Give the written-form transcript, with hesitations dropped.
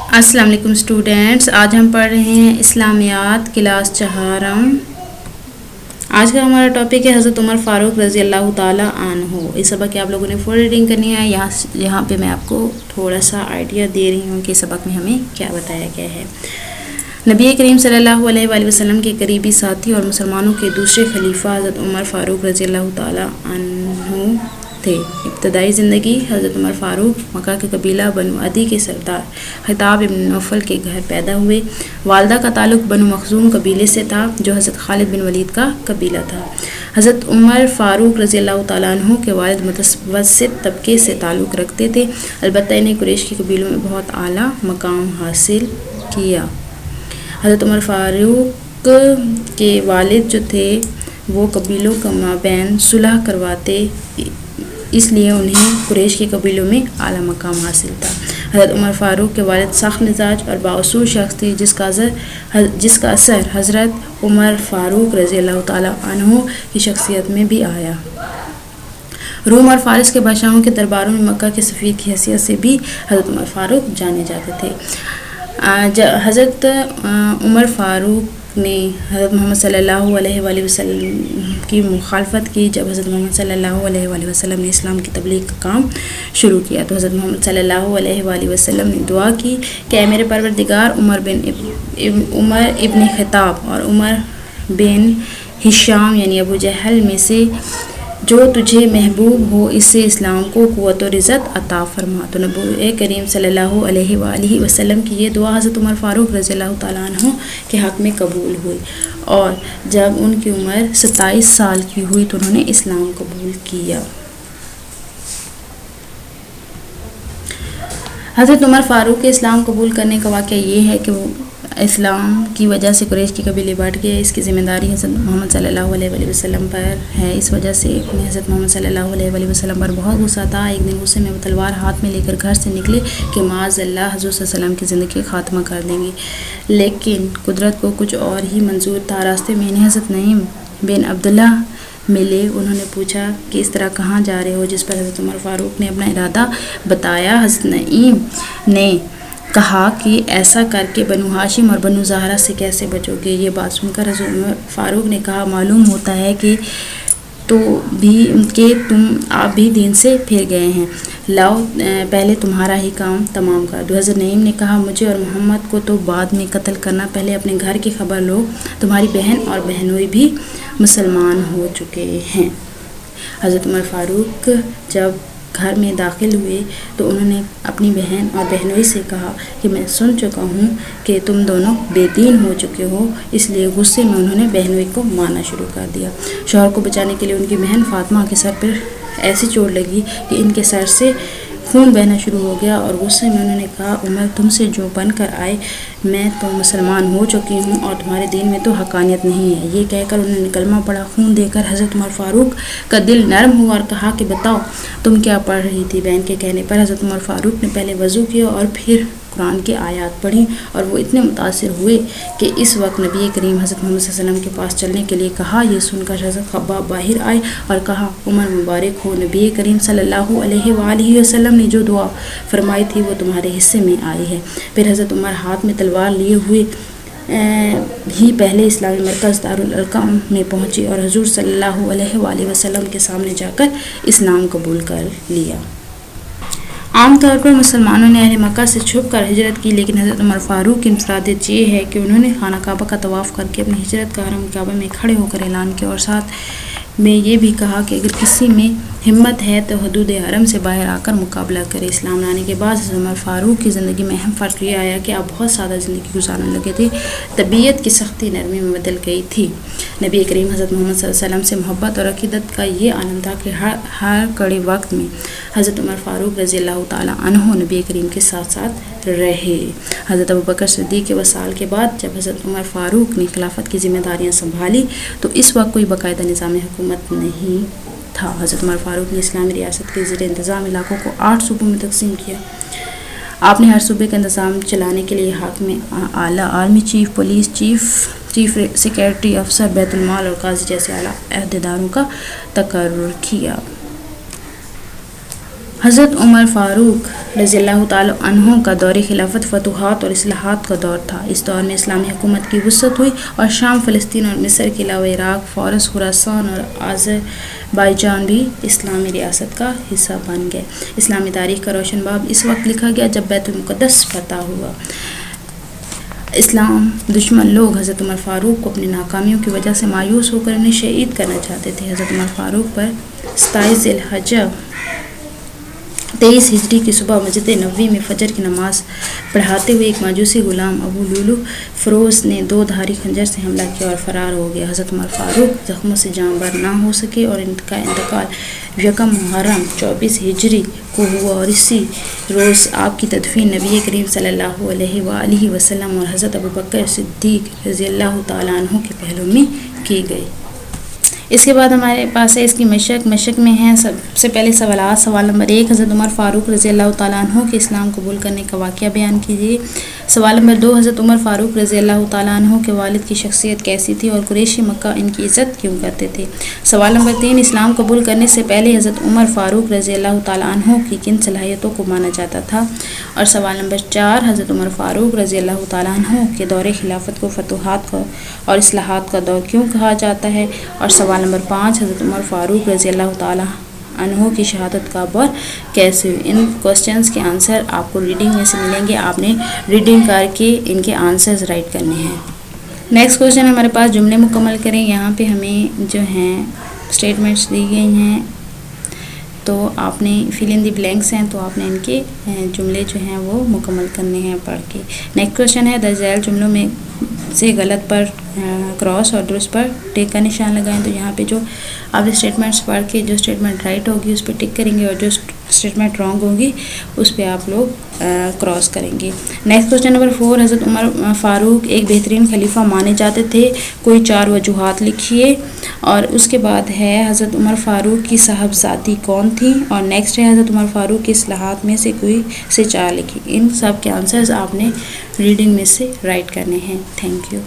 السلام علیکم اسٹوڈینٹس، آج ہم پڑھ رہے ہیں اسلامیات کلاس چہارم۔ آج کا ہمارا ٹاپک ہے حضرت عمر فاروق رضی اللہ تعالیٰ عنہ۔ اس سبق کی آپ لوگوں نے فل ریڈنگ کرنی ہے۔ یہاں پہ میں آپ کو تھوڑا سا آئیڈیا دے رہی ہوں کہ سبق میں ہمیں کیا بتایا گیا ہے۔ نبی کریم صلی اللہ علیہ وآلہ وسلم کے قریبی ساتھی اور مسلمانوں کے دوسرے خلیفہ حضرت عمر فاروق رضی اللہ تعالیٰ عنہ تھے۔ ابتدائی زندگی حضرت عمر فاروق مکہ کے قبیلہ بنو عدی کے سردار خطاب ابن نوفل کے گھر پیدا ہوئے۔ والدہ کا تعلق بنو مخزوم قبیلے سے تھا جو حضرت خالد بن ولید کا قبیلہ تھا۔ حضرت عمر فاروق رضی اللہ تعالیٰ عنہ کے والد متوسط طبقے سے تعلق رکھتے تھے، البتہ انہیں قریش کے قبیلوں میں بہت اعلیٰ مقام حاصل کیا۔ حضرت عمر فاروق کے والد جو تھے وہ قبیلوں کا مابین صلح کرواتے، اس لیے انہیں قریش کے قبیلوں میں اعلیٰ مقام حاصل تھا۔ حضرت عمر فاروق کے والد سخت مزاج اور بااصول شخص تھے جس کا اثر حضرت عمر فاروق رضی اللہ تعالیٰ عنہ کی شخصیت میں بھی آیا۔ روم اور فارس کے بادشاہوں کے درباروں میں مکہ کے سفیر کی حیثیت سے بھی حضرت عمر فاروق جانے جاتے تھے۔ حضرت عمر فاروق نے حضرت محمد صلی اللہ علیہ وآلہ وسلم کی مخالفت کی۔ جب حضرت محمد صلی اللہ علیہ وآلہ وسلم نے اسلام کی تبلیغ کا کام شروع کیا تو حضرت محمد صلی اللہ علیہ وآلہ وسلم نے دعا کی کہ اے میرے پروردگار، عمر ابن خطاب اور عمر بن ہشام یعنی ابو جہل میں سے جو تجھے محبوب ہو اس سے اسلام کو قوت و عزت عطا فرما۔ تو نبی کریم صلی اللہ علیہ وآلہ وسلم کی یہ دعا حضرت عمر فاروق رضی اللہ تعالیٰ عنہ کے حق میں قبول ہوئی، اور جب ان کی عمر 27 سال کی ہوئی تو انہوں نے اسلام قبول کیا۔ حضرت عمر فاروق کے اسلام قبول کرنے کا واقعہ یہ ہے کہ وہ اسلام کی وجہ سے قریش کے قبیلے بٹ گئے۔ اس کی ذمہ داری حضرت محمد صلی اللہ علیہ وآلہ وسلم پر ہے۔ اس وجہ سے انہیں حضرت محمد صلی اللہ علیہ وآلہ وسلم پر بہت غصہ تھا۔ ایک دن غصے میں وہ تلوار ہاتھ میں لے کر گھر سے نکلے کہ معاذ اللہ حضور صلی اللہ علیہ وسلم کی زندگی کا خاتمہ کر دیں گے، لیکن قدرت کو کچھ اور ہی منظور تھا۔ راستے میں انہیں حضرت نعیم بن عبداللہ ملے۔ انہوں نے پوچھا کہ اس طرح کہاں جا رہے ہو، جس پر حضرت عمر فاروق نے اپنا ارادہ بتایا۔ حضرت نعیم نے کہا کہ ایسا کر کے بنو ہاشم اور بنو زہرہ سے کیسے بچو گے؟ یہ بات سن کر حضرت عمر فاروق نے کہا معلوم ہوتا ہے کہ تم آپ بھی دین سے پھر گئے ہیں، لاؤ پہلے تمہارا ہی کام تمام کر دو۔ حضرت نعیم نے کہا مجھے اور محمد کو تو بعد میں قتل کرنا، پہلے اپنے گھر کی خبر لو، تمہاری بہن اور بہنوئی بھی مسلمان ہو چکے ہیں۔ حضرت عمر فاروق جب گھر میں داخل ہوئے تو انہوں نے اپنی بہن اور بہنوئی سے کہا کہ میں سن چکا ہوں کہ تم دونوں بے دین ہو چکے ہو، اس لیے غصے میں انہوں نے بہنوئی کو مارنا شروع کر دیا۔ شوہر کو بچانے کے لیے ان کی بہن فاطمہ کے سر پر ایسی چوٹ لگی کہ ان کے سر سے خون بہنا شروع ہو گیا، اور غصے میں انہوں نے کہا عمر تم سے جو بن کر آئے میں تو مسلمان ہو چکی ہوں اور تمہارے دین میں تو حقانیت نہیں ہے۔ یہ کہہ کر انہوں نے کلمہ پڑھا۔ خون دے کر حضرت عمر فاروق کا دل نرم ہوا اور کہا کہ بتاؤ تم کیا پڑھ رہی تھی؟ بہن کے کہنے پر حضرت عمر فاروق نے پہلے وضو کیا اور پھر قرآن کی آیات پڑھی، اور وہ اتنے متاثر ہوئے کہ اس وقت نبی کریم حضرت محمد صلی اللہ علیہ وسلم کے پاس چلنے کے لیے کہا۔ یہ سن کر حضرت خباب باہر آئے اور کہا عمر مبارک ہو، نبی کریم صلی اللہ علیہ وآلہ وسلم نے جو دعا فرمائی تھی وہ تمہارے حصے میں آئی ہے۔ پھر حضرت عمر ہاتھ میں تلوار لیے ہوئے ہی پہلے اسلامی مرکز دارالارقم میں پہنچے اور حضور صلی اللہ علیہ وآلہ وسلم کے سامنے جا کر اسلام قبول کر لیا۔ عام طور پر مسلمانوں نے اہل مکہ سے چھپ کر ہجرت کی، لیکن حضرت عمر فاروق کی انفرادیت یہ ہے کہ انہوں نے خانہ کعبہ کا طواف کر کے اپنی ہجرت کا حرم کعبہ میں کھڑے ہو کر اعلان کیا، اور ساتھ میں یہ بھی کہا کہ اگر کسی میں ہمت ہے تو حدود حرم سے باہر آ کر مقابلہ کرے۔ اسلام لانے کے بعد حضرت عمر فاروق کی زندگی میں اہم فرق یہ آیا کہ آپ بہت سادہ زندگی گزارنے لگے تھے۔ طبیعت کی سختی نرمی میں بدل گئی تھی۔ نبی کریم حضرت محمد صلی اللہ علیہ وسلم سے محبت اور عقیدت کا یہ عالم تھا کہ ہر کڑے وقت میں حضرت عمر فاروق رضی اللہ تعالیٰ عنہ نبی کریم کے ساتھ ساتھ رہے۔ حضرت ابوبکر صدیق کے وصال کے بعد جب حضرت عمر فاروق نے خلافت کی ذمہ داریاں سنبھالی تو اس وقت کوئی باقاعدہ نظام حکومت نہیں تھا۔ حضرت عمر فاروق نے اسلامی ریاست کے زیر انتظام علاقوں کو 8 صوبوں میں تقسیم کیا۔ آپ نے ہر صوبے کا انتظام چلانے کے لیے حاکم اعلیٰ، army chief, police chief secretary, افسر بیت المال اور قاضی جیسے اعلیٰ عہدیداروں کا تقرر کیا۔ حضرت عمر فاروق رضی اللہ تعالیٰ عنہ کا دور خلافت فتوحات اور اصلاحات کا دور تھا۔ اس دور میں اسلامی حکومت کی وسعت ہوئی اور شام، فلسطین اور مصر کے علاوہ عراق، فارس، خراسان اور آذربائیجان بھی اسلامی ریاست کا حصہ بن گئے۔ اسلامی تاریخ کا روشن باب اس وقت لکھا گیا جب بیت المقدس فتح ہوا۔ اسلام دشمن لوگ حضرت عمر فاروق کو اپنی ناکامیوں کی وجہ سے مایوس ہو کر انہیں شہید کرنا چاہتے تھے۔ حضرت عمر فاروق پر 27 ذی الحجہ 23 ہجری کی صبح مسجد نبوی میں فجر کی نماز پڑھاتے ہوئے ایک مجوسی غلام ابو لولو فروز نے 2 دھاری خنجر سے حملہ کیا اور فرار ہو گیا۔ حضرت عمر فاروق زخموں سے جاں بر نہ ہو سکے اور ان کا انتقال 1 محرم 24 ہجری کو ہوا اور اسی روز آپ کی تدفین نبی کریم صلی اللہ علیہ وآلہ وسلم اور حضرت ابوبکر صدیق رضی اللہ تعالیٰ عنہ کے پہلو میں کی گئی۔ اس کے بعد ہمارے پاس ہے اس کی مشق میں ہیں سب سے پہلے سوالات۔ سوال نمبر 1، حضرت عمر فاروق رضی اللہ تعالیٰ عنہ کے اسلام قبول کرنے کا واقعہ بیان کیجیے۔ سوال نمبر 2، حضرت عمر فاروق رضی اللہ تعالیٰ عنہ کے والد کی شخصیت کیسی تھی اور قریشی مکہ ان کی عزت کیوں کرتے تھے؟ سوال نمبر 3، اسلام قبول کرنے سے پہلے حضرت عمر فاروق رضی اللہ تعالیٰ عنہ کی کن صلاحیتوں کو مانا جاتا تھا؟ اور سوال نمبر 4، حضرت عمر فاروق رضی اللہ تعالیٰ عنہ کے دور خلافت کو فتوحات اور اصلاحات کا دور کیوں کہا جاتا ہے؟ اور سوال نمبر 5، حضرت عمر فاروق رضی اللہ تعالیٰ عنہ کی شہادت کب اور کیسے ہوئی؟ ان کوسچنز کے آنسر آپ کو ریڈنگ میں سے ملیں گے، آپ نے ریڈنگ کر کے ان کے آنسرز رائٹ کرنے ہیں۔ نیکسٹ کوسچن ہمارے پاس جملے مکمل کریں۔ یہاں پہ ہمیں جو ہیں اسٹیٹمنٹس دی گئی ہیں تو آپ نے فل ان دی بلینکس ہیں تو آپ نے ان کے جملے جو ہیں وہ مکمل کرنے ہیں پڑھ کے۔ نیکسٹ کوسچن ہے درج ذیل جملوں میں سے غلط پر کراس اور درست پر ٹک کا نشان لگائیں۔ تو یہاں پہ جو آپ اسٹیٹمنٹس پڑھ کے جو اسٹیٹمنٹ رائٹ ہوگی اس پہ ٹک کریں گے اور جو اسٹیٹمنٹ رانگ ہوگی اس پہ آپ لوگ کراس کریں گے۔ نیکسٹ کوسچن نمبر 4، حضرت عمر فاروق ایک بہترین خلیفہ مانے جاتے تھے، کوئی 4 وجوہات لکھیے۔ اور اس کے بعد ہے حضرت عمر فاروق کی صاحبزادی کون تھی؟ اور نیکسٹ ہے حضرت عمر فاروق کی اصلاحات میں سے کوئی سے 4 لکھی۔ ان سب کے آنسرز آپ نے ریڈنگ میں سے رائٹ کرنے ہیں۔ Thank you.